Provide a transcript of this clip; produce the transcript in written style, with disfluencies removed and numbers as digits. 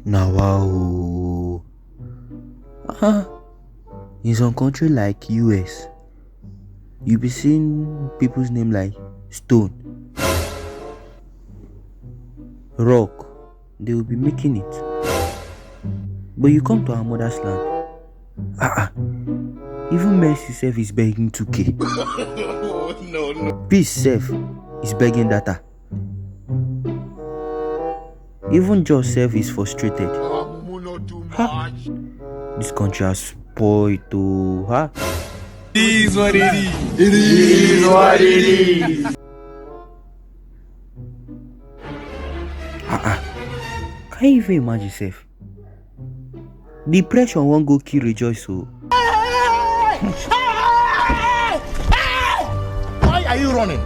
Now wow. In some country like US, you be seeing people's name like Stone, Rock. They will be making it. But you come to our mother's land. Even Mercy self is begging 2K. No. Peace self is begging data. Even Joe self is frustrated. Too much. This country has spoiled to It is what it is. It is what it is. Can you even imagine self? Depression won't go kill Rejoice. So Why are you running?